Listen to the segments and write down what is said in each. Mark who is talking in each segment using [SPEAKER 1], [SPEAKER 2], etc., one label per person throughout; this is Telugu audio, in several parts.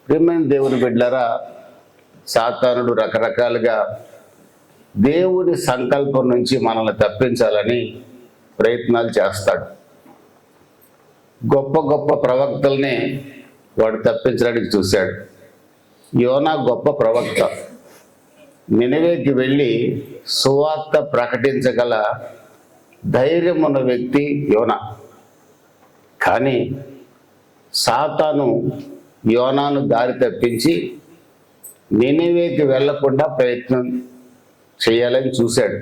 [SPEAKER 1] ప్రియమైన దేవుని బిడ్డలారా, సాతానుడు రకరకాలుగా దేవుని సంకల్పం నుంచి మనల్ని తప్పించాలని ప్రయత్నాలు చేస్తాడు. గొప్ప గొప్ప ప్రవక్తల్ని వాడు తప్పించడానికి చూశాడు. యోనా గొప్ప ప్రవక్త. నినవేకి వెళ్ళి సువార్త ప్రకటించగల ధైర్యం ఉన్న వ్యక్తి యోనా. కానీ సాతాను యోనాను దారి తప్పించి నినవేకి వెళ్లకుండా ప్రయత్నం చేయాలని చూశాడు.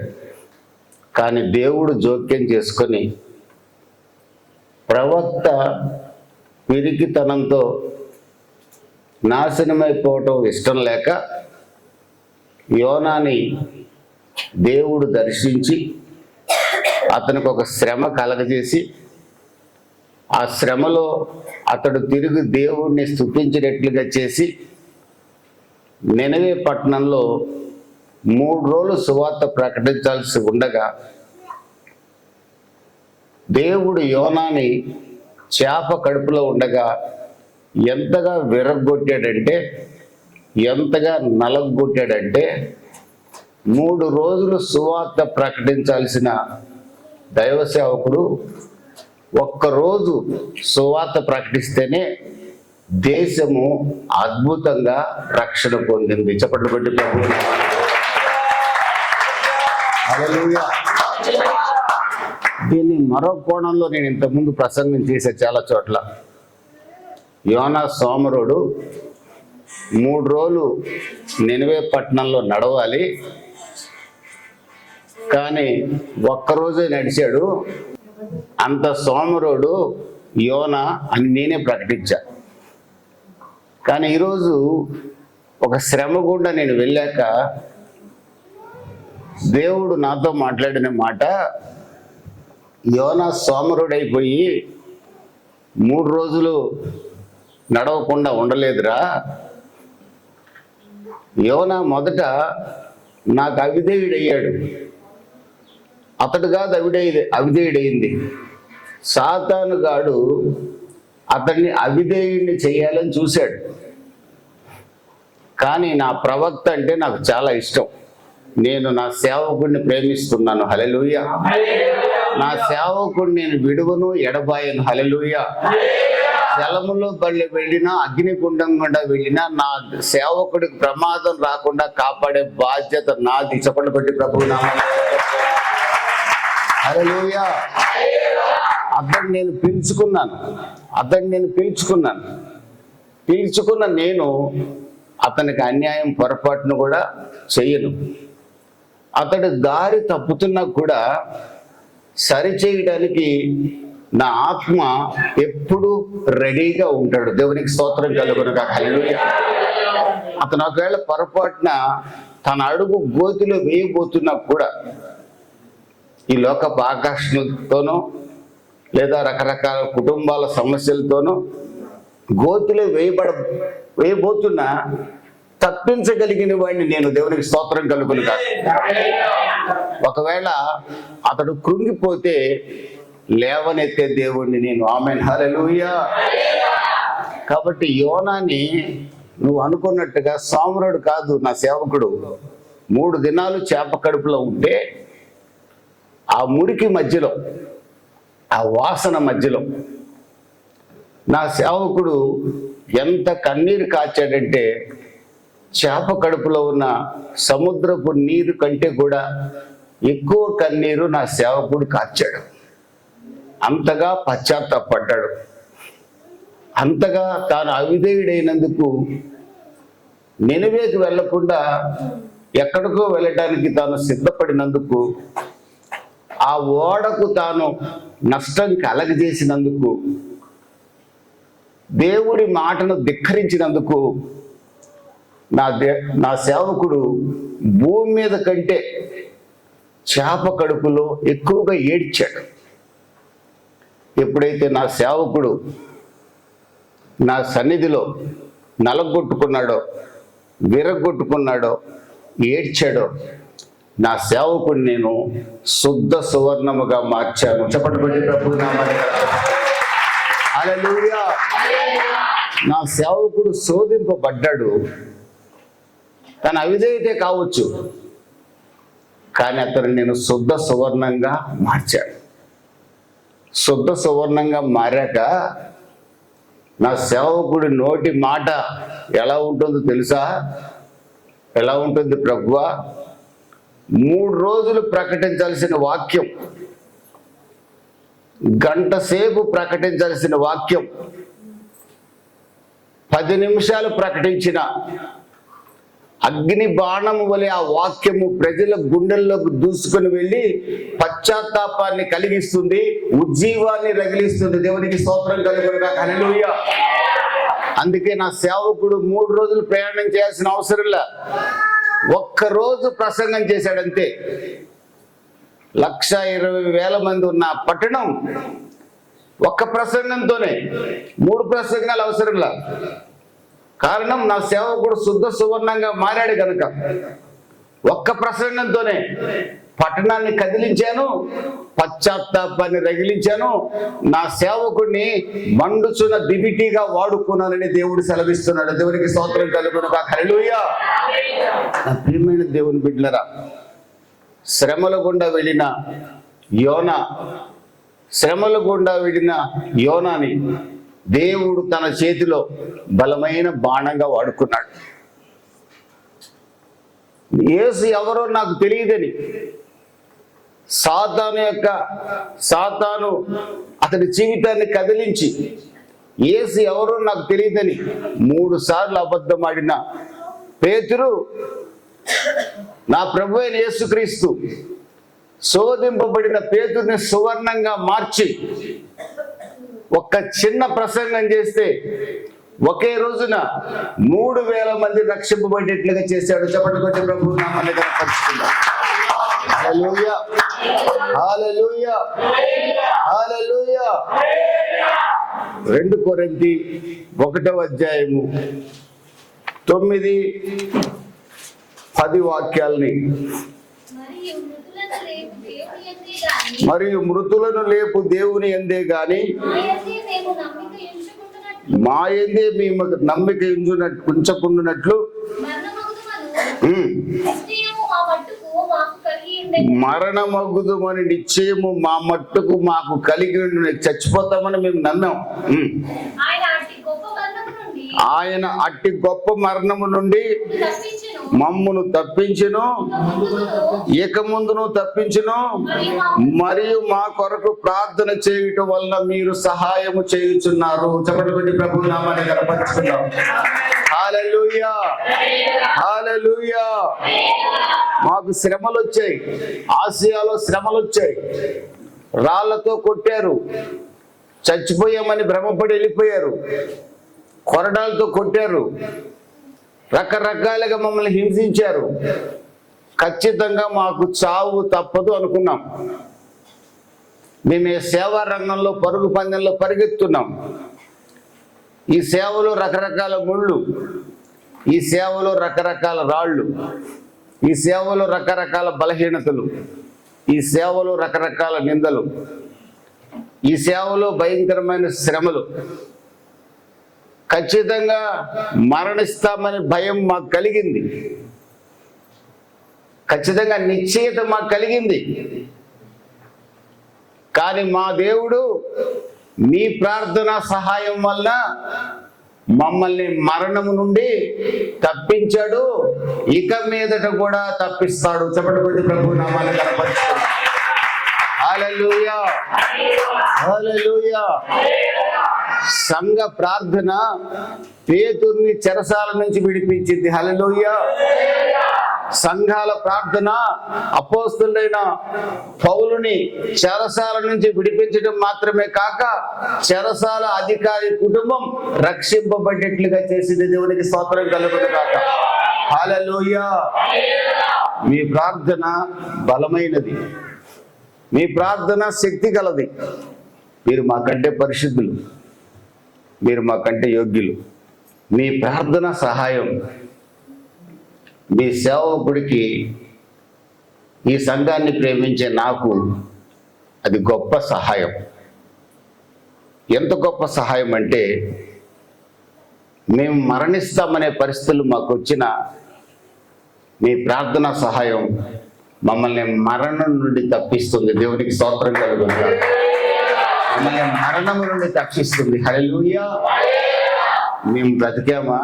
[SPEAKER 1] కానీ దేవుడు జోక్యం చేసుకొని ప్రవక్త పిరికితనంతో నాశనమైపోవటం ఇష్టం లేక యోనాని దేవుడు దర్శించి అతనికి ఒక శ్రమ కలగజేసి ఆ శ్రమలో అతడు తిరిగి దేవుణ్ణి స్తుతించినట్లుగా చేసి నినవే పట్టణంలో 3 రోజులు సువార్త ప్రకటించాల్సి ఉండగా దేవుడు యోనాని చేప కడుపులో ఉండగా ఎంతగా విరగొట్టాడంటే, ఎంతగా నలగొట్టాడంటే 3 రోజులు సువార్త ప్రకటించాల్సిన దైవ సేవకుడు ఒక్కరోజు సువార్త ప్రకటిస్తేనే దేశము అద్భుతంగా రక్షణ పొందింది. చప్పట్లు కొట్టి ప్రభువు హల్లెలూయా. దీన్ని మరో కోణంలో నేను ఇంతకుముందు ప్రసంగం చేసే చాలా చోట్ల. యోనా సోమరుడు 3 రోజులు నినవే పట్టణంలో నడవాలి, కానీ ఒక్కరోజే నడిచాడు. అంత సోమరుడు యోనా అని నేనే ప్రకటించా. కానీ ఈరోజు ఒక శ్రమ గుండా నేను వెళ్ళాక దేవుడు నాతో మాట్లాడిన మాట, యోనా సోమరుడైపోయి 3 రోజులు నడవకుండా ఉండలేదురా. యోనా మొదట నాకు అవిధేయుడయ్యాడు. అతడు కాదు అవిధేయుడయింది. సాతానుగాడు అతన్ని అవిధేయుడిని చేయాలని చూశాడు. కానీ నా ప్రవక్త అంటే నాకు చాలా ఇష్టం. నేను నా సేవకుడిని ప్రేమిస్తున్నాను. హల్లెలూయా. నా సేవకుడిని నేను విడువను, ఎడబాయను. హల్లెలూయా. జలములో బళ్ళి వెళ్ళినా, అగ్నిగుండం గుండా వెళ్ళినా నా సేవకుడికి ప్రమాదం రాకుండా కాపాడే బాధ్యత నాది. చప్పట్లు కొట్టి ప్రభువు నామములో హల్లెలూయా. అతన్ని నేను పిలుచుకున్న నేను అతనికి అన్యాయం పొరపాటును కూడా చెయ్యను. అతడు దారి తప్పుతున్నా కూడా సరిచేయడానికి నా ఆత్మ ఎప్పుడు రెడీగా ఉంటాడు. దేవునికి స్తోత్రం కలుగునుగాక. హల్లెలూయా. అతను ఒకవేళ పొరపాటున తన అడుగు గోతిలో వేయబోతున్నా కూడా ఈ లోకపు ఆకర్షణలతోనో లేదా రకరకాల కుటుంబాల సమస్యలతోనో గోతిలో వేయబోతున్నా తప్పించగలిగిన వాడిని నేను. దేవునికి స్తోత్రం కలుగునుగాక. ఒకవేళ అతడు కృంగిపోతే లేవనెత్తే దేవుణ్ణి నేను. ఆమేన్. హల్లెలూయా. కాబట్టి యోనాని నువ్వు అనుకున్నట్టుగా సోమరుడు కాదు నా సేవకుడు. 3 దినాలు చేప కడుపులో ఉంటే ఆ మురికి మధ్యలో, ఆ వాసన మధ్యలో నా సేవకుడు ఎంత కన్నీరు కాచాడంటే చేప కడుపులో ఉన్న సముద్రపు నీరు కంటే కూడా ఎక్కువ కన్నీరు నా సేవకుడు కార్చాడు. అంతగా పశ్చాత్తాపడ్డాడు. అంతగా తాను అవిధేయుడైనందుకు నినవేకి వెళ్లకుండా ఎక్కడికో వెళ్ళటానికి తాను సిద్ధపడినందుకు, ఆ ఓడకు తాను నష్టం కలగజేసినందుకు, దేవుడి మాటను ధిక్కరించినందుకు నా సేవకుడు భూమి మీద కంటే చేప కడుపులో ఎక్కువగా ఏడ్చాడు. ఎప్పుడైతే నా సేవకుడు నా సన్నిధిలో నలగొట్టుకున్నాడో, విరగొట్టుకున్నాడో, ఏడ్చాడో, నా సేవకుడు నేను శుద్ధ సువర్ణముగా మార్చాను. చప్పట్లు కొట్టి ప్రభువు నామమున హల్లెలూయా. నా సేవకుడు శోధింపబడ్డాడు, తన అవిధేయతే కావచ్చు, కానీ అతను నేను శుద్ధ సువర్ణంగా మార్చాడు. శుద్ధ సువర్ణంగా మారాక నా సేవకుడి నోటి మాట ఎలా ఉంటుందో తెలుసా? ఎలా ఉంటుంది ప్రభువా? 3 రోజులు ప్రకటించాల్సిన వాక్యం, గంట సేపు ప్రకటించాల్సిన వాక్యం 10 నిమిషాలు ప్రకటించిన అగ్ని బాణము వలె ఆ వాక్యము ప్రజల గుండెల్లోకి దూసుకొని వెళ్ళి పశ్చాత్తాపాన్ని కలిగిస్తుంది, ఉజ్జీవాన్ని రగిలిస్తుంది. దేవునికి స్తోత్రం కలుగునుగా. హల్లెలూయా. అందుకే నా సేవకుడు 3 రోజులు ప్రయాణం చేయాల్సిన అవసరంలా, ఒక్కరోజు ప్రసంగం చేశాడంతే. 1,20,000 మంది ఉన్న పట్టణం ఒక్క ప్రసంగంతోనే, 3 ప్రసంగాలు అవసరంలా. కారణం నా సేవకుడు శుద్ధ సువర్ణంగా మారాడు కనుక. ఒక్క ప్రసంగంతోనే పట్టణాన్ని కదిలించాను, పశ్చాత్తాపాన్ని రగిలించాను, నా సేవకుడిని మండుచున్న దివిటీగా వాడుకున్నానని దేవుడు సెలవిస్తున్నాడు. దేవునికి స్తోత్రం కలుగునుగా. హల్లెలూయా. నా ప్రియమైన దేవుని బిడ్డలారా, శ్రమల గుండా వెళ్ళిన యోనాని దేవుడు తన చేతిలో బలమైన బాణంగా వాడుకున్నాడు. యేసు ఎవరో నాకు తెలియదని సాతాను అతని జీవితాన్ని కదిలించి, యేసు ఎవరో నాకు తెలియదని 3 సార్లు అబద్ధమాడిన పేతురు, నా ప్రభు అయిన యేసుక్రీస్తు శోధింపబడిన పేతురుని సువర్ణంగా మార్చి ఒక్క చిన్న ప్రసంగం చేస్తే ఒకే రోజున 3,000 మంది రక్షింపబడేట్లుగా చేశాడు. చెప్పండి కొంచెం ప్రభు నామాన్ని కనపరుచుకుందాం. హల్లెలూయా, హల్లెలూయా, హల్లెలూయా. 2 కొరింథీ 1వ అధ్యాయము 9-10 వాక్యాల్ని, మరియు మృతులను లేపు దేవుని యందే గాని మా యందే మేము నమ్మిక ఉంచకుండానట్లు మరణమగుదుమని నిశ్చయము మా మట్టుకు మాకు కలిగి చచ్చిపోతామని మేము నమ్మాం. ఆయన అట్టి గొప్ప మరణము నుండి మమ్మును తప్పించును, ఇక ముందును తప్పించును, మరియు మా కొరకు ప్రార్థన చేయటం వలన మీరు సహాయము చేయుచున్నారు. చెప్పండి ప్రభు నామాన్ని కనపరుచుకుందాం. హల్లెలూయా, హల్లెలూయా. మాకు శ్రమలు వచ్చాయి, ఆసియాలో శ్రమలు వచ్చాయి. రాళ్లతో కొట్టారు, చచ్చిపోయామని భ్రమపడి వెళ్ళిపోయారు. కొరడాలతో కొట్టారు, రకరకాలుగా మమ్మల్ని హింసించారు. ఖచ్చితంగా మాకు చావు తప్పదు అనుకున్నాం. మేము ఈ సేవా రంగంలో పరుగు పందెంలో పరిగెత్తున్నాం. ఈ సేవలో రకరకాల ముళ్ళు, ఈ సేవలో రకరకాల రాళ్ళు, ఈ సేవలో రకరకాల బలహీనతలు, ఈ సేవలో రకరకాల నిందలు, ఈ సేవలో భయంకరమైన శ్రమలు. ఖచ్చితంగా మరణిస్తామని భయం మాకు కలిగింది, ఖచ్చితంగా నిశ్చయత మాకు కలిగింది. కానీ మా దేవుడు మీ ప్రార్థన సహాయం వల్ల మమ్మల్ని మరణము నుండి తప్పించాడు, ఇక మీదట కూడా తప్పిస్తాడు. చెప్పండి ప్రభు నామాన్ని కనపరుచుకుందాం. హల్లెలూయా, హల్లెలూయా. సంఘ ప్రార్థన పేతుర్ని చెరసాల నుంచి విడిపించింది. హల్లెలూయా. సంఘాల ప్రార్థన అపోస్తలుడైన పౌలుని చెరసాల నుంచి విడిపించడం మాత్రమే కాక చెరసాల అధికారి కుటుంబం రక్షింపబడేట్లుగా చేసింది. దేవునికి స్తోత్రం కలుగును గాక. హల్లెలూయా. మీ ప్రార్థన బలమైనది, మీ ప్రార్థన శక్తి గలది. మీరు మాకంటే పరిశుద్ధులు, మీరు మాకంటే యోగ్యులు. మీ ప్రార్థన సహాయం మీ సేవకుడికి, ఈ సంఘాన్ని ప్రేమించే నాకు అది గొప్ప సహాయం. ఎంత గొప్ప సహాయం అంటే మేము మరణిస్తామనే పరిస్థితులు మాకు వచ్చిన మీ ప్రార్థనా సహాయం మమ్మల్ని మరణం నుండి తప్పిస్తుంది. దేవునికి స్తోత్రం కలుగును. మమ్మల్ని మరణం నుండి తప్పిస్తుంది. హల్లెలూయా. మేము బ్రతికామా?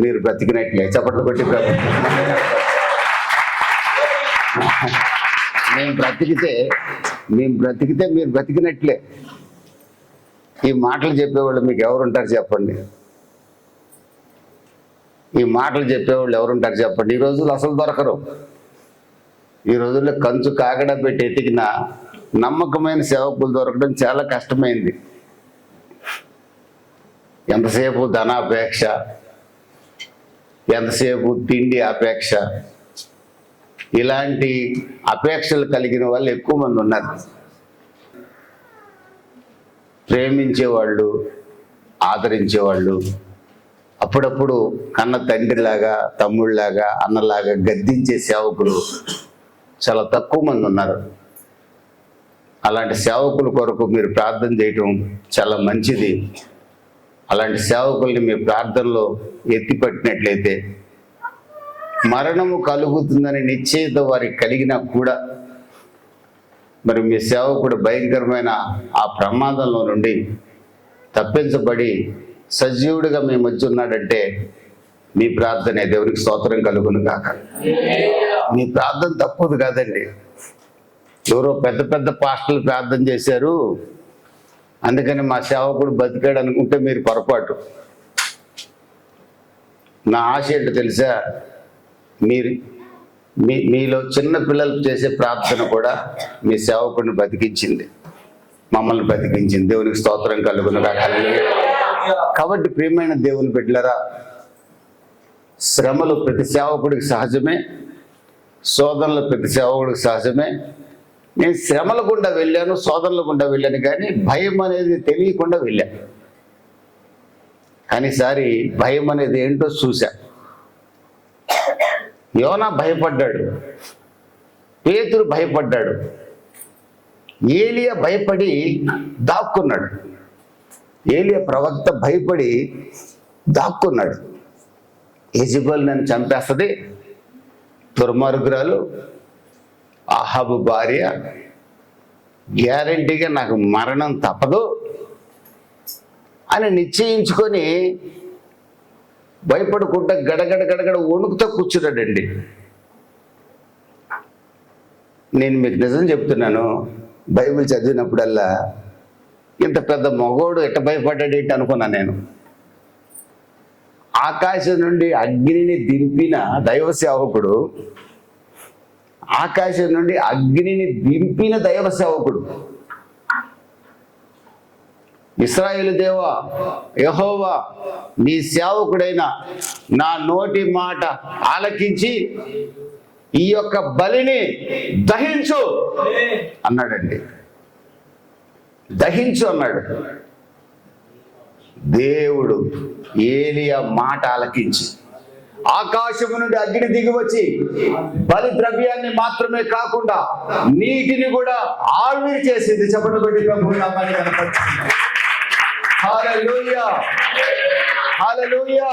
[SPEAKER 1] మీరు బ్రతికినట్లే. చప్పట్లు కొట్టి మేము బ్రతికితే మీరు బ్రతికినట్లే. ఈ మాటలు చెప్పేవాళ్ళు మీకు ఎవరుంటారు చెప్పండి? ఈ మాటలు చెప్పేవాళ్ళు ఎవరుంటారు చెప్పండి? ఈ రోజుల్లో అసలు దొరకరు. ఈ రోజుల్లో కంచు కాగడ పెట్టి ఎతికిన నమ్మకమైన సేవకులు దొరకడం చాలా కష్టమైంది. ఎంతసేపు ధనాపేక్ష, ఎంతసేపు తిండి అపేక్ష, ఇలాంటి అపేక్షలు కలిగిన వాళ్ళు ఎక్కువ మంది ఉన్నారు. ప్రేమించేవాళ్ళు, ఆదరించేవాళ్ళు, అప్పుడప్పుడు కన్న తండ్రిలాగా, తమ్ముళ్ళలాగా, అన్నలాగా గద్దించే సేవకులు చాలా తక్కువ మంది ఉన్నారు. అలాంటి సేవకుల కొరకు మీరు ప్రార్థన చేయటం చాలా మంచిది. అలాంటి సేవకుల్ని మీ ప్రార్థనలో ఎత్తిపట్టినట్లయితే మరణము కలుగుతుందని నిశ్చయిత వారికి కలిగినా కూడా మరి మీ సేవకుడు భయంకరమైన ఆ ప్రమాదంలో నుండి తప్పించబడి సజీవుడిగా మీ మధ్య ఉన్నాడంటే మీ ప్రార్థనే. దేవునికి స్తోత్రం కలుగును కాక. మీ ప్రార్థన తప్పదు కాదండి. ఎవరో పెద్ద పెద్ద పాస్టర్లు ప్రార్థన చేశారు అందుకని మా సేవకుడు బతికాడు అనుకుంటే మీరు పొరపాటు. నా ఆశ ఏంటో తెలుసా? మీలో చిన్న పిల్లలు చేసే ప్రార్థన కూడా మీ సేవకుడిని బతికించింది, మమ్మల్ని బతికించింది. దేవునికి స్తోత్రం కలుగును కాక. కాబట్టి ప్రియమైన దేవుని బిడ్డలారా, శ్రమలు ప్రతి సేవకుడికి సహజమే, శోధనలు ప్రతి సేవకుడికి సహజమే. నేను శ్రమల గుండా వెళ్ళాను, శోధనల గుండా వెళ్ళాను, కానీ భయం అనేది తెలియకుండా వెళ్ళాను. కానీ ఈసారి భయం అనేది ఏంటో చూశా. యోనా భయపడ్డాడు, పేతురు భయపడ్డాడు, ఏలియా భయపడి దాక్కున్నాడు. ఏలియా ప్రవక్త భయపడి దాక్కున్నాడు. యెజెబెల్ నన్ను చంపేస్తుంది, దుర్మార్గురాలు అహాబు భార్య, గ్యారంటీగా నాకు మరణం తప్పదు అని నిశ్చయించుకొని భయపడుకుంటా గడగడ గడగడ వణుకుతో కూర్చున్నాడండి. నేను మీకు నిజం చెప్తున్నాను, బైబిల్ చదివినప్పుడల్లా ఇంత పెద్ద మగోడు ఎట్ట భయపడ్డాడు ఏంటి అనుకున్నా నేను. ఆకాశం నుండి అగ్నిని దింపిన దైవ సేవకుడు, ఆకాశం నుండి అగ్నిని దింపిన దైవ సేవకుడు, ఇశ్రాయేలు దేవా యెహోవా నీ సేవకుడైన నా నోటి మాట ఆలకించి ఈ యొక్క బలిని దహించు అన్నాడండి. దహించు అన్నాడు. దేవుడు ఏలియా మాట ఆలకించి ఆకాశము నుండి అగ్ని దిగి వచ్చి బలి ద్రవ్యాన్ని మాత్రమే కాకుండా నీటిని కూడా ఆవిరి చేసింది. చెప్పండి పెట్టి ప్రభువు నామాన్ని కనపరుచుకుంది. హల్లెలూయా, హల్లెలూయా.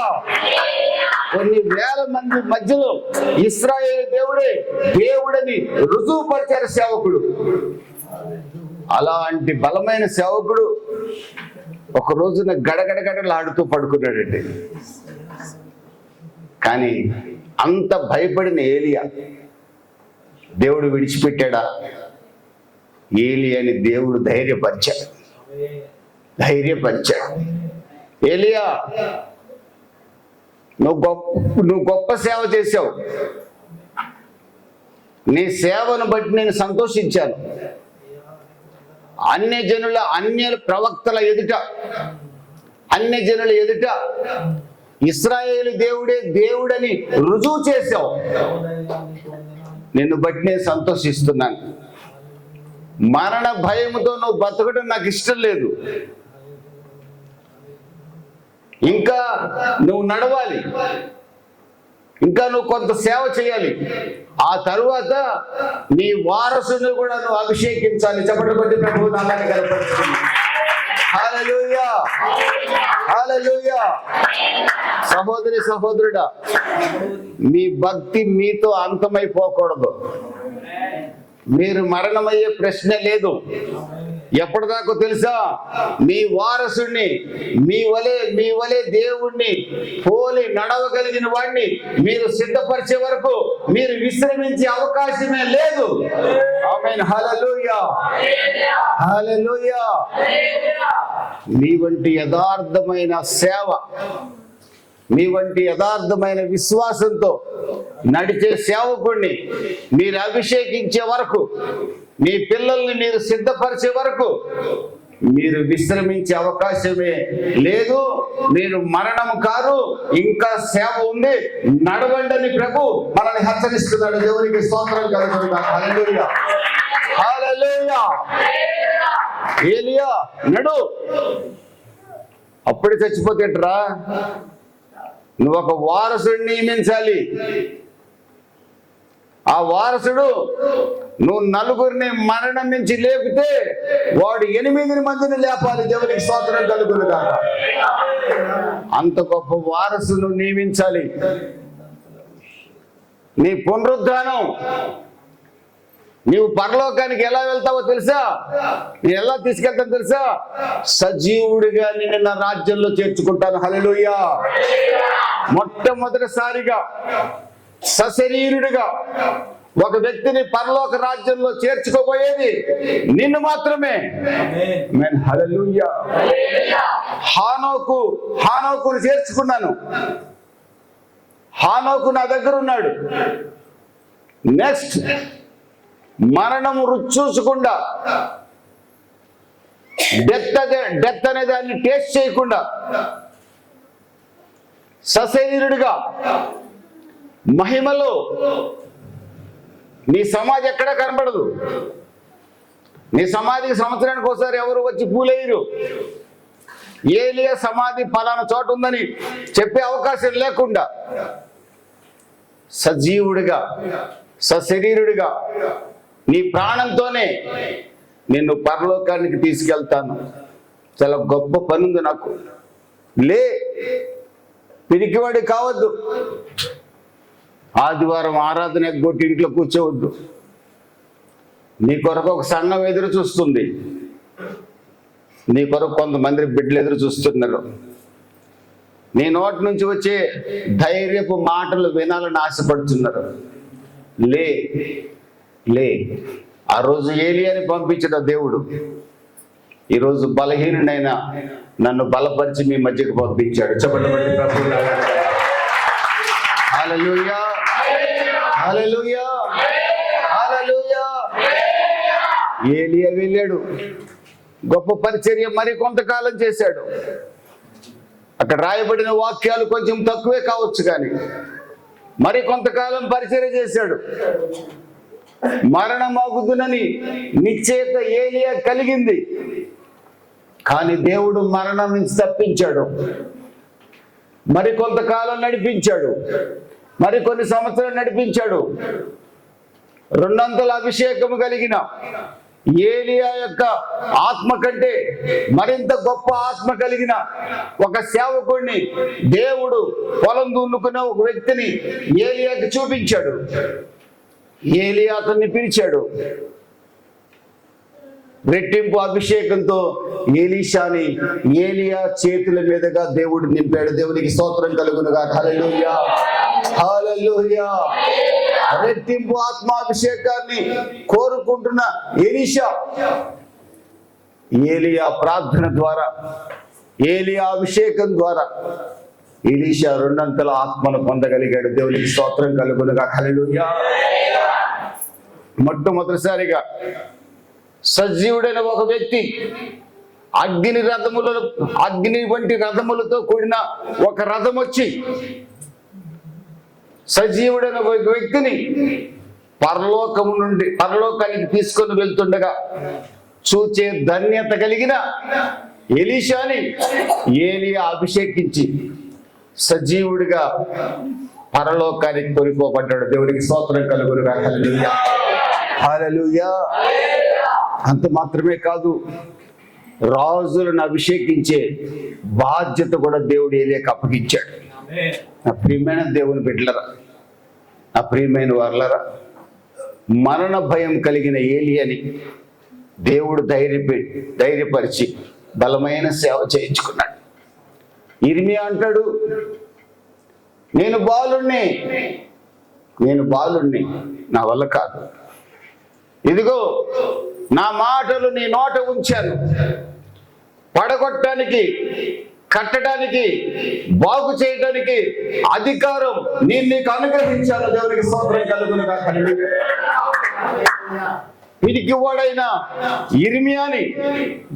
[SPEAKER 1] కొన్ని వేల మంది మధ్యలో ఇశ్రాయేలు దేవుడని రుజువుపరిచారు సేవకుడు. అలాంటి బలమైన సేవకుడు ఒక రోజున గడగడగడలాడుతూ పడుకున్నాడండి. కానీ అంత భయపడిన ఏలియా దేవుడు విడిచిపెట్టాడా? ఏలియాని దేవుడు ధైర్యపరిచాడు. ఏలియా నువ్వు గొప్ప సేవ చేశావు, నీ సేవను బట్టి నేను సంతోషించాను. అన్య ప్రవక్తల ఎదుట, అన్య జనుల ఎదుట ఇశ్రాయేలు దేవుడే దేవుడని రుజువు చేశావు. నిన్ను బట్టి నేను సంతోషిస్తున్నాను. మరణ భయముతో నువ్వు బతకడం నాకు ఇష్టం లేదు. ఇంకా నువ్వు నడవాలి, ఇంకా నువ్వు కొంత సేవ చేయాలి. ఆ తరువాత నీ వారసుని కూడా నువ్వు అభిషేకించాలి. చెప్పండి ప్రభువు నామాన్ని కనపరుచుకుంది. హల్లెలూయా, హల్లెలూయా. సహోదరి సహోదరుడా, మీ భక్తి మీతో అంతమైపోకూడదు. మీరు మరణమయ్యే ప్రశ్న లేదు. ఎప్పటిదాకా తెలుసా? మీ వారసుడిని, మీ వలె దేవుణ్ణి పోలి నడవగలిగిన వాడిని మీరు సిద్ధపరిచే వరకు మీరు విశ్రమించే అవకాశమే లేదు. ఆమేన్, హల్లెలూయా, హల్లెలూయా. మీ వంటి యథార్థమైన సేవ, మీ వంటి యథార్థమైన విశ్వాసంతో నడిచే సేవకుడిని మీరు అభిషేకించే వరకు, మీ పిల్లల్ని మీరు సిద్ధపరిచే వరకు మీరు విశ్రమించే అవకాశమే లేదు. మీరు మరణం కారు, ఇంకా సేవ ఉంది, నడవండి అని ప్రభు మనల్ని హెచ్చరిస్తున్నాడు. దేవునికి స్తోత్రం కలుగునుగాక. హల్లెలూయా, హల్లెలూయా. ఏలియా నడు. అప్పుడే చచ్చిపోతేట్రా? నువ్వు ఒక వారసుడిని నియమించాలి. ఆ వారసుడు నువ్వు నలుగురిని మరణం నుంచి లేపితే వాడు 8 మందిని లేపాలి. దేవునికి స్తోత్రం కలుగునుగాక. అంత గొప్ప వారసును నియమించాలి. నీ పునరుద్ధానం, నీవు పరలోకానికి ఎలా వెళ్తావో తెలుసా? నేను ఎలా తీసుకెళ్తాను తెలుసా? సజీవుడిగా నిన్ను నా రాజ్యంలో చేర్చుకుంటాను. హల్లెలూయా. మొట్టమొదటిసారిగా సశరీరుడిగా ఒక వ్యక్తిని పరలోక రాజ్యంలో చేర్చుకోబోయేది నిన్ను మాత్రమే. హల్లెలూయా. హానోకును చేర్చుకున్నాను. హానోకు నా దగ్గర ఉన్నాడు. నెక్స్ట్, మరణము రుచి చూసకుండా, డెత్ అనే దాన్ని టేస్ట్ చేయకుండా సశరీరుడిగా మహిమలో నీ సమాధి ఎక్కడా కనబడదు. నీ సమాధికి సంవత్సరానికి ఒకసారి ఎవరు వచ్చి పూలేయరు. ఏలియా సమాధి ఫలానా చోట ఉందని చెప్పే అవకాశం లేకుండా సజీవుడిగా, సశరీరుడిగా నీ ప్రాణంతోనే నిన్ను పరలోకానికి తీసుకెళ్తాను. చాలా గొప్ప పని ఉంది నాకు. లే, పిరికివాడి కావద్దు. ఆదివారం ఆరాధన ఎగ్గొట్టి ఇంట్లో కూర్చోవద్దు. నీ కొరకు ఒక సంఘం ఎదురు చూస్తుంది. నీ కొరకు కొంతమంది బిడ్డలు ఎదురు చూస్తున్నారు. నీ నోటి నుంచి వచ్చే ధైర్యపు మాటలు వినాలని ఆశపడుతున్నారు. లే లే. ఆ రోజు ఏలియాని పంపించిన దేవుడు ఈరోజు బలహీనుడైన నన్ను బలపరిచి మీ మధ్యకు పంపించాడు. చెప్పండి ప్రభువు. హల్లెలూయా, హల్లెలూయా, హల్లెలూయా. ఏలియా వెళ్ళాడు, గొప్ప పరిచర్య మరి కొంతకాలం చేశాడు. అక్కడ రాయబడిన వాక్యాలు కొంచెం తక్కువే కావచ్చు, కానీ మరి కొంతకాలం పరిచర్య చేశాడు. మరణం ఆగుతుందని నిశ్చయత ఏలియా కలిగింది, కానీ దేవుడు మరణం నుంచి తప్పించాడు. మరి కొంతకాలం నడిపించాడు, మరి కొన్ని సంవత్సరాలు నడిపించాడు. 200 అభిషేకము కలిగిన ఏలియా యొక్క ఆత్మ కంటే మరింత గొప్ప ఆత్మ కలిగిన ఒక సేవకుడిని దేవుడు పొలం దున్నుకున్న ఒక వ్యక్తిని ఏలియాకి చూపించాడు. ఏలియా అతన్ని పిలిచాడు. రెట్టింపు అభిషేకంతో ఎలీషాని ఏలియా చేతుల మీదుగా దేవుడు నింపాడు. దేవునికి స్తోత్రం కలుగునుగాక. హల్లెలూయా, హల్లెలూయా. రెట్టింపు ఆత్మాభిషేకాన్ని కోరుకుంటున్న ఎలీషా ఏలియా ప్రార్థన ద్వారా, ఏలియా అభిషేకం ద్వారా ఎలీషా 200 ఆత్మను పొందగలిగాడు. దేవునికి స్తోత్రం కలుగునుగాక. హల్లెలూయా. మొట్టమొదటిసారిగా సజీవుడైన ఒక వ్యక్తి అగ్ని వంటి రథములతో కూడిన ఒక రథం వచ్చి సజీవుడైన ఒక వ్యక్తిని పరలోకానికి తీసుకొని వెళ్తుండగా చూచే ధన్యత కలిగిన ఎలీషాని ఏలియా అభిషేకించి సజీవుడిగా పరలోకానికి కొనిపోబడ్డాడు. దేవునికి స్తోత్రం కలుగునుగాక. హల్లెలూయా, హల్లెలూయా. అంత మాత్రమే కాదు, రాజులను అభిషేకించే బాధ్యత కూడా దేవుడు ఏలియాకి అప్పగించాడు. నా ప్రియమైన దేవుని బిడ్డలరా, నా ప్రియమైన వారలరా, మరణ భయం కలిగిన ఏలియాని దేవుడు ధైర్యపరిచి బలమైన సేవ చేయించుకున్నాడు. ఇర్మియా అంటాడు, నేను బాలుణ్ణి, నా వల్ల కాదు. ఇదిగో నా మాటలు నీ నోట ఉంచాను, పడగొట్టడానికి, కట్టడానికి, బాగు చేయడానికి అధికారం నేను నీకు అనుగ్రహించాను. దేవునికి స్తోత్రం కలుగును గాక. పిరికివాడైన ఇర్మియాని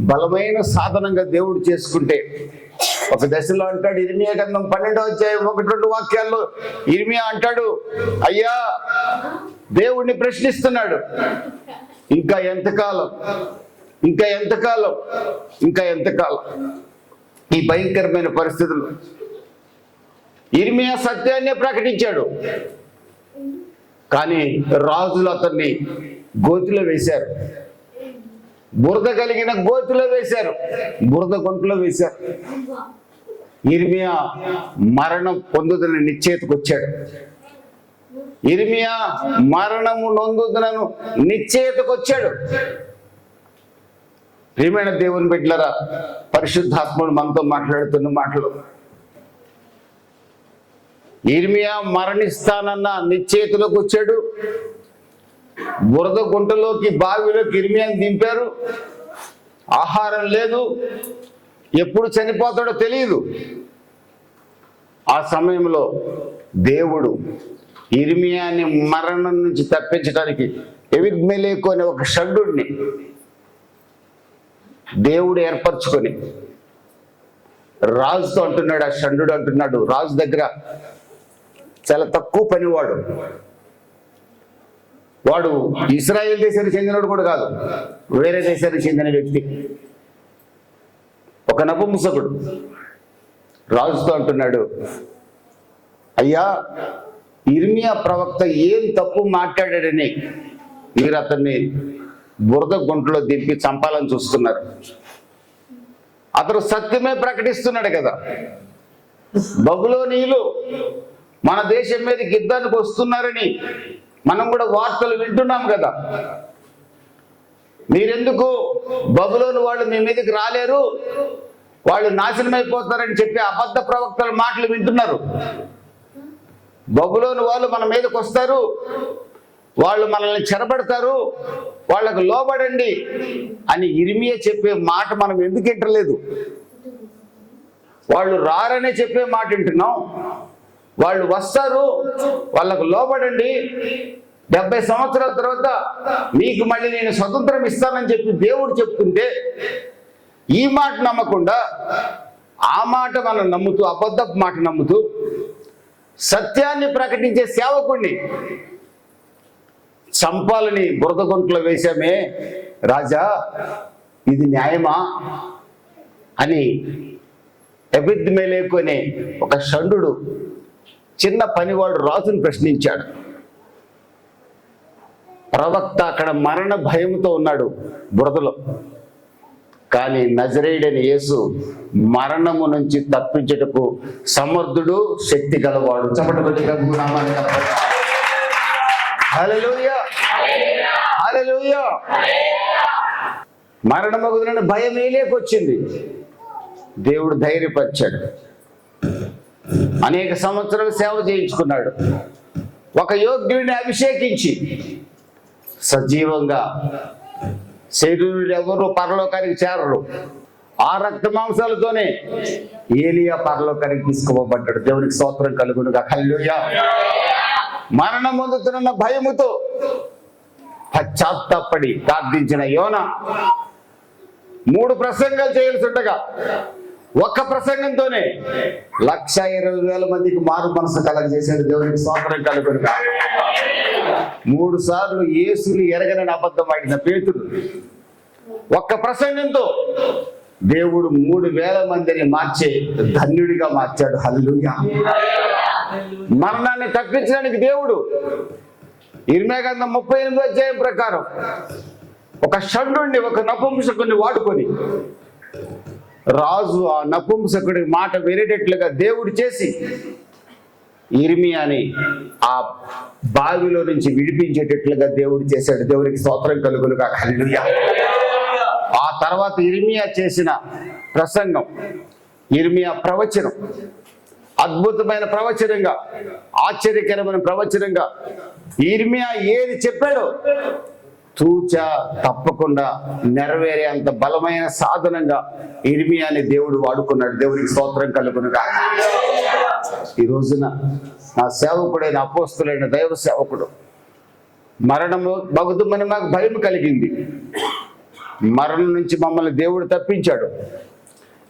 [SPEAKER 1] బలమైన సాధనంగా దేవుడు చేసుకుంటే, ఒక దశలో అంటాడు, ఇర్మియా గ్రంథం 12వ అధ్యాయం 1-2 వాక్యాల్లో ఇర్మియా అంటాడు, అయ్యా దేవుణ్ణి ప్రశ్నిస్తున్నాడు, ఇంకా ఎంతకాలం ఈ భయంకరమైన పరిస్థితులు. ఇర్మియా సత్యాన్నే ప్రకటించాడు, కానీ రాజులు అతన్ని గోతిలో వేశారు, బురద కలిగిన గోతిలో వేశారు, బురద గుంటలో వేశారు. ఇర్మియా మరణం పొందుదని నిశ్చయితకు వచ్చాడు. ఇర్మియా మరణము నొందుదనను నిశ్చయితకు వచ్చాడు. ప్రియమైన దేవుని బిడ్డలారా, పరిశుద్ధాత్ముడు మనతో మాట్లాడుతున్న మాటలు, ఇర్మియా మరణిస్తానన్న నిశ్చయితలోకి వచ్చాడు. బురద గుంటలోకి, బావిలోకి ఇర్మియాని దింపారు. ఆహారం లేదు, ఎప్పుడు చనిపోతాడో తెలియదు. ఆ సమయంలో దేవుడు ఇర్మియాని మరణం నుంచి తప్పించడానికి ఎబెద్మెలెకు అనే ఒక షండుడిని దేవుడు ఏర్పరచుకొని రాజుతో అంటున్నాడు, ఆ షండుడు అంటున్నాడు, రాజు దగ్గర చాలా తక్కువ పనివాడు, వాడు ఇశ్రాయేల్ దేశానికి చెందినవాడు కూడా కాదు, వేరే దేశానికి చెందిన వ్యక్తి, ఒక నపుంసకుడు. రాజుతో అంటున్నాడు, అయ్యా ఇర్మియా ప్రవక్త ఏం తప్పు మాట్లాడాడని మీరు అతన్ని బురద గుంటలో దింపి చంపాలని చూస్తున్నారు. అతను సత్యమే ప్రకటిస్తున్నాడు కదా. బబులోనీయులు మన దేశం మీదకి యుద్ధానికి వస్తున్నారని మనం కూడా వార్తలు వింటున్నాం కదా. మీరెందుకు బబులోను వాళ్ళు మీ మీదకి రాలేరు, వాళ్ళు నాశనమైపోతారని చెప్పి అబద్ధ ప్రవక్తల మాటలు వింటున్నారు. బబులోను వాళ్ళు మన మీదకి వస్తారు, వాళ్ళు మనల్ని చెరబడతారు, వాళ్ళకు లోబడండి అని ఇర్మియా చెప్పే మాట మనం ఎందుకు వింటలేదు? వాళ్ళు రారనే చెప్పే మాట వింటున్నాం. వాళ్ళు వస్తారు, వాళ్ళకు లోబడండి, 70 సంవత్సరాల తర్వాత మీకు మళ్ళీ నేను స్వతంత్రం ఇస్తానని చెప్పి దేవుడు చెప్తుంటే ఈ మాట నమ్మకుండా ఆ మాట మనం నమ్ముతూ, అబద్ధపు మాట నమ్ముతూ సత్యాన్ని ప్రకటించే సేవకుణ్ణి చంపాలని బురద గుంటలో వేశామే రాజా, ఇది న్యాయమా అని ఎబెద్మెలెకు అనే ఒక షండుడు, చిన్న పనివాడు రాజును ప్రశ్నించాడు. ప్రవక్త అక్కడ మరణ భయంతో ఉన్నాడు బురదలో, కానీ నజరేయుడైన యేసు మరణము నుంచి తప్పించుటకు సమర్థుడు, శక్తి గలవాడు. చప్పటి నామాన్ని కనపడు. హల్లెలూయా, హల్లెలూయా. మరణమగుదనని భయం ఏలేకొచ్చింది, దేవుడు ధైర్యపరిచాడు. అనేక సంవత్సరాలు సేవ చేయించుకున్నాడు. ఒక యోగ్యుడిని అభిషేకించి సజీవంగా, శరీరులు ఎవరు పరలోకానికి చేరరు, ఆ రక్త మాంసాలతోనే ఏలియా పరలోకానికి తీసుకుపోబడ్డాడు. దేవునికి స్తోత్రం కలుగునుగా. హల్లెలూయా. మరణం పొందుతున్న భయముతో పశ్చాత్తాపడి ప్రార్థించిన యోనా 3 ప్రసంగాలు చేయాల్సి ఉండగా ఒక్క ప్రసంగంతోనే 1,20,000 మందికి మారు మనసు కలగజేశాడు. దేవునికి స్తోత్రం కలుగునుగా. 3 సార్లు యేసుని ఎరగనని అబద్ధం ఆడిన పేతురు ఒక్క ప్రసంగంతో దేవుడు 3,000 మందిని మార్చే ధన్యుడిగా మార్చాడు. హల్లెలూయా. మరణాన్ని తప్పించడానికి దేవుడు ఇర్మియా గ్రంథం 38వ అధ్యాయం ప్రకారం ఒక షండుని, ఒక నపుంసకుని వాడుకొని రాజు ఆ నపుంసకుడి మాట వినేటట్లుగా దేవుడు చేసి ఇర్మియాని ఆ బావిలో నుంచి విడిపించేటట్లుగా దేవుడు చేశాడు. దేవుడికి స్తోత్రం కలుగును గాక. హల్లెలూయా. ఆ తర్వాత ఇర్మియా చేసిన ప్రసంగం, ఇర్మియా ప్రవచనం అద్భుతమైన ప్రవచనంగా, ఆశ్చర్యకరమైన ప్రవచనంగా ఇర్మియా ఏది చెప్పాడో తూచా తప్పకుండా నెరవేరే అంత బలమైన సాధనంగా ఇర్మియాని దేవుడు వాడుకున్నాడు. దేవునికి స్తోత్రం కలుగును గాక. ఈ రోజున నా సేవకుడైన అపోస్తులైన దైవ సేవకుడు మరణము బగుదుమని మాకు భయం కలిగింది. మరణం నుంచి మమ్మల్ని దేవుడు తప్పించాడు,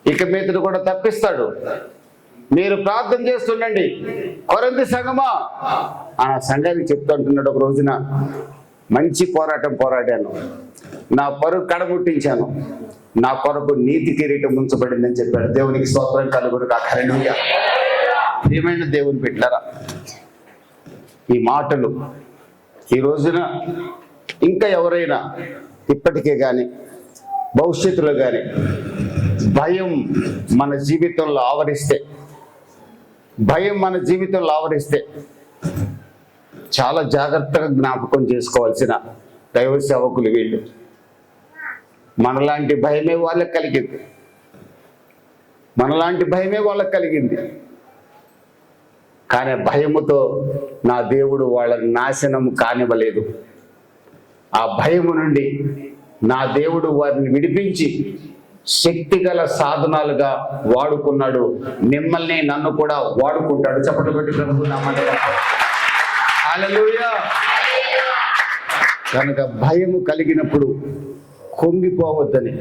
[SPEAKER 1] ఇక మీదట కూడా తప్పిస్తాడు. మీరు ప్రార్థన చేస్తుండండి కొరింథీ సంఘమా ఆ సంఘానికి చెప్తుంటున్నాడు. ఒక రోజున మంచి పోరాటం పోరాడాను, నా పరుగు కడముట్టించాను, నా కొరకు నీతి కిరీటం ఉంచబడిందని చెప్పాడు. దేవునికి స్తోత్రం కలుగును గాక. హల్లెలూయా. ప్రియమైన దేవుని బిడ్డలారా, ఈ మాటలు ఈ రోజున ఇంకా ఎవరైనా ఇప్పటికే కానీ భవిష్యత్తులో కానీ భయం మన జీవితంలో ఆవరిస్తే, భయం మన జీవితంలో ఆవరిస్తే చాలా జాగ్రత్తగా జ్ఞాపకం చేసుకోవాల్సిన దైవ సేవకులు వీళ్ళు. మనలాంటి భయమే వాళ్ళకి కలిగింది, మనలాంటి భయమే వాళ్ళకి కలిగింది. కానీ భయముతో నా దేవుడు వాళ్ళని నాశనం కానివ్వలేదు. ఆ భయము నుండి నా దేవుడు వారిని విడిపించి శక్తిగల సాధనాలుగా వాడుకున్నాడు. మిమ్మల్ని నన్ను కూడా వాడుకుంటాడు. చప్పట్లు పెట్టి ప్రభువుని నామమున హల్లెలూయా. కనుక భయము కలిగినప్పుడు కుంగిపోవద్దని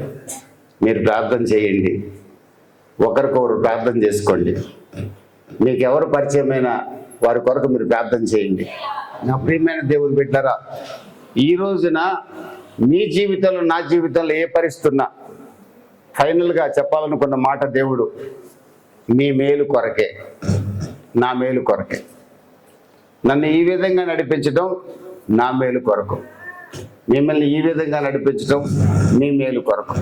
[SPEAKER 1] మీరు ప్రార్థన చేయండి, ఒకరికొకరు ప్రార్థన చేసుకోండి. మీకు ఎవరు పరిచయమైన వారి కొరకు మీరు ప్రార్థన చేయండి. నా ప్రియమైన దేవుని బిడ్డలారా, ఈ రోజున మీ జీవితంలో నా జీవితంలో ఏ పరిస్థితున్నా ఫైనల్గా చెప్పాలనుకున్న మాట దేవుడు మీ మేలు కొరకే, నా మేలు కొరకే. నన్ను ఈ విధంగా నడిపించడం నా మేలు కొరకు, మిమ్మల్ని ఈ విధంగా నడిపించడం మీ మేలు కొరకు.